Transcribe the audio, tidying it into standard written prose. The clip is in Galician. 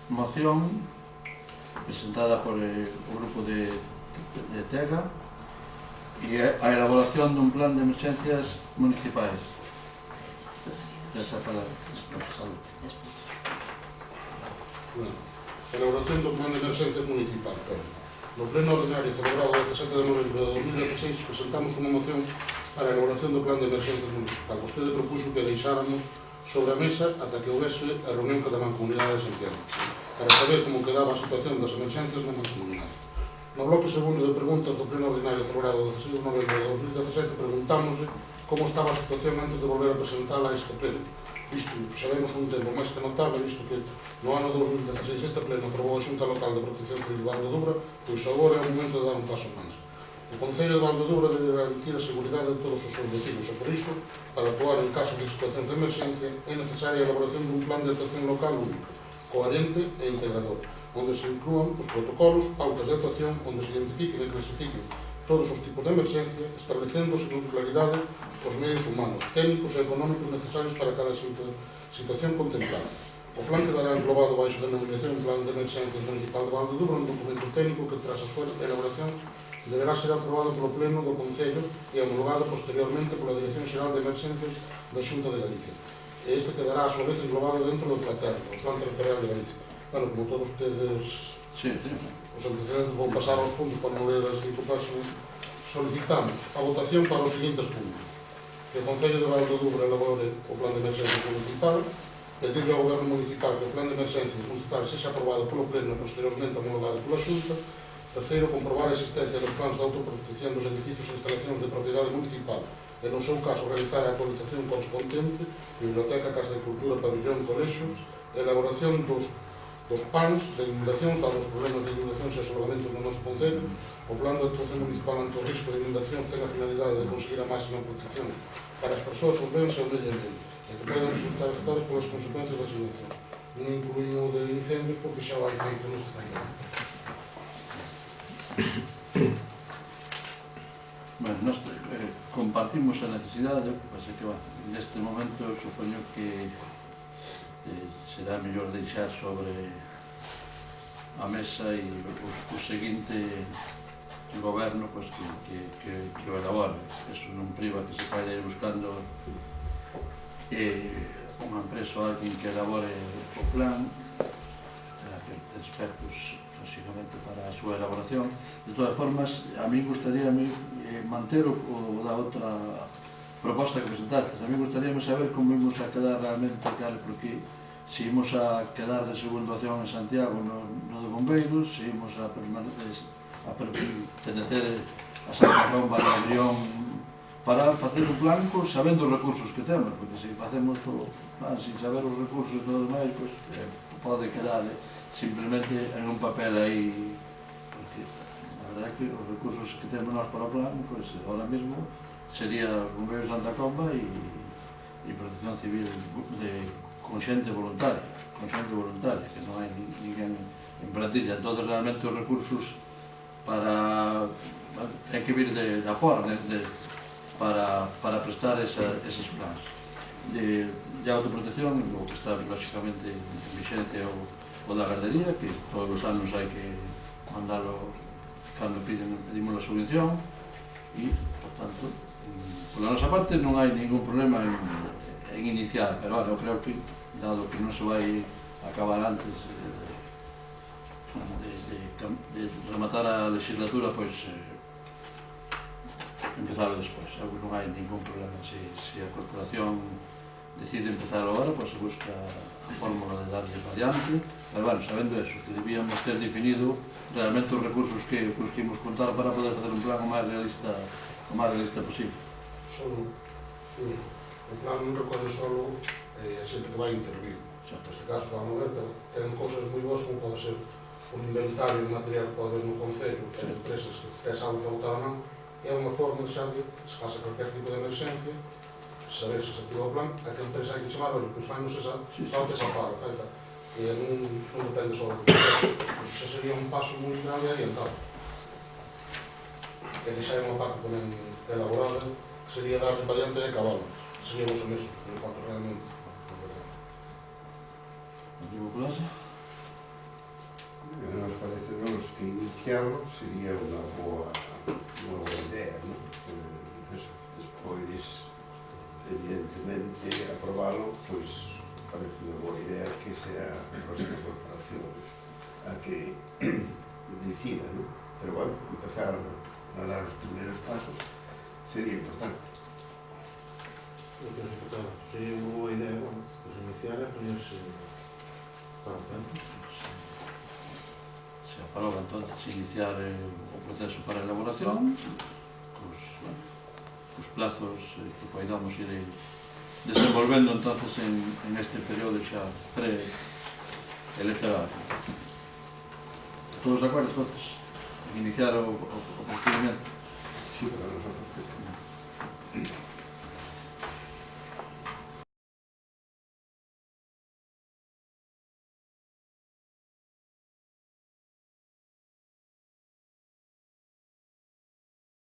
moción presentada por o grupo de TEGA e a elaboración dun plan de emerxencias municipais. Esa palabra. Elaboración do plan de emerxencias municipal. No pleno ordinario celebrado o 17 de novembro de 2016 presentamos unha moción para a elaboración do plan de emerxencias municipal. Vostede propuxo que deixáramos sobre a mesa ata que houvese a reunión da Mancomunidade de Santiago para saber como quedaba a situación das emerxencias na Mancomunidade. No bloque segundo de preguntas do pleno ordinario celebrado o 16 de novembro de 2017 preguntámosle como estaba a situación antes de volver a presentala a este pleno. Isto, sabemos un tempo máis que notable, visto que no ano 2016 este pleno aprobou a Xunta Local de Protección Civil de Valdedubra, pois agora é o momento de dar un paso máis. O Concello de Valdedubra debe garantir a seguridade de todos os seus vecinos e, por iso, para actuar en caso de situación de emerxencia, é necesaria a elaboración dun plan de actuación local único, coherente e integrador, onde se inclúan os protocolos, pautas de actuación, onde se identifiquen e clasifiquen todos os tipos de emerxencia, establecendo sen claridade os medios humanos, técnicos e económicos necesarios para cada situación contemplada. O plan quedará englobado baixo a denominación Plan de Emerxencias Municipal de Valdedubra, un documento técnico que, tras a súa elaboración, deberá ser aprobado polo Pleno do Concello e homologado posteriormente pola Dirección Xeral de Emerxencias da Xunta de Galicia. E este quedará, a súa vez, englobado dentro do PLATER, o Plan Territorial de Galicia. Bueno, como todos ustedes... Os antecedentes vou pasar aos puntos para non ler as 5 páginas. Solicitamos a votación para os seguintes puntos: que o Concello de Valdedubra elabore o Plan de Emerxencias Municipal, pedirle ao Goberno Municipal que o Plan de Emerxencias Municipal sexa aprobado polo Pleno e posteriormente homologado pola Xunta. Terceiro, comprobar a existencia dos plans de autoprotección dos edificios e instalacións de propiedade municipal e, no seu caso, realizar a actualización correspondente, biblioteca, casa de cultura, pabellón, colexios, elaboración dos PANs de inundacións, dados os problemas de inundacións e asolagamentos no noso Concello. O plan de actuación municipal ante o risco de inundacións ten a finalidade de conseguir a máxima protección para as persoas, os bens e o medio ambiente, e que poden resultar afectados polas consecuencias das inundacións. Non incluímos de incendios porque xa vai feito neste país. Bueno, nós compartimos a necesidade, así que neste momento supoño que será mellor deixar sobre a mesa e o seguinte goberno que o elabore. Eso non priva que se vai ir buscando unha empresa ou alguén que elabore o plan, terá que ter expertos lógicamente para a súa elaboración. De todas formas, a mí gustaría manter o da outra proposta que presentaste. A mí gustaríame saber como imos a quedar realmente, porque se imos a quedar de segunda opción en Santiago no de Bombeiros, se imos a pertenecer a Santa Comba de Abrión, para facer o plan sabendo os recursos que temos, porque se facemos o plan sin saber os recursos e todo demais, pode quedar simplemente en un papel aí, porque a verdade é que os recursos que temos nós para o plan, ahora mesmo sería os Bombeiros de Santa Comba e Protección Civil con xente voluntaria, que non hai ninguén en plantilla. Entón, realmente os recursos ten que vir da fora para prestar eses plans. De autoprotección, o que está lógicamente en vixencia o da gardería, que todos os anos hai que mandalo cando pedimos a subvención e, por tanto, pola nosa parte non hai ningún problema en iniciar, pero eu creo que, dado que non se vai acabar antes de rematar a legislatura, pois empezarlo despois. Non hai ningún problema. Se a corporación decide empezar agora, pois se busca a fórmula de darlle variante, pero, bueno, sabendo eso, que debíamos ter definido realmente os recursos que imos contar para poder facer un plan o máis realista posible. O plan non recolle solo a xente que vai intervir. Neste caso, a mover, ten cousas moi boas, como pode ser un inventario de material que pode haber no Concello, que hai empresas que tes algo que botar a man, é unha forma de xa, se pasa calquer tipo de emerxencia, saber se se activa o plan, a que empresa hai que chamar, olha, pois fai-nos esa, falta esa paga, e non depende só do Concello. Pois xa sería un paso moi grande e adiantado. E que xa é unha parte tamén elaborada, que sería dar variante de cabalo. Seríamos honestos, que non falta realmente. ¿Alguna cosa? iniciarlo sería unha boa idea, non? Eso, despois, evidentemente, aprobalo, pois parece unha boa idea que sea a próxima corporación a que decida, non? Pero, bueno, empezar a dar os primeiros pasos sería importante. Eu penso que tal, sería unha boa idea, bueno, pues iniciar e ponerse para o tempo. Se aproba entonces iniciar o proceso para a elaboración, os plazos que podamos ir desenvolvendo entonces en este período xa pre-electoral. Todos de acordo entonces en iniciar o procedimento?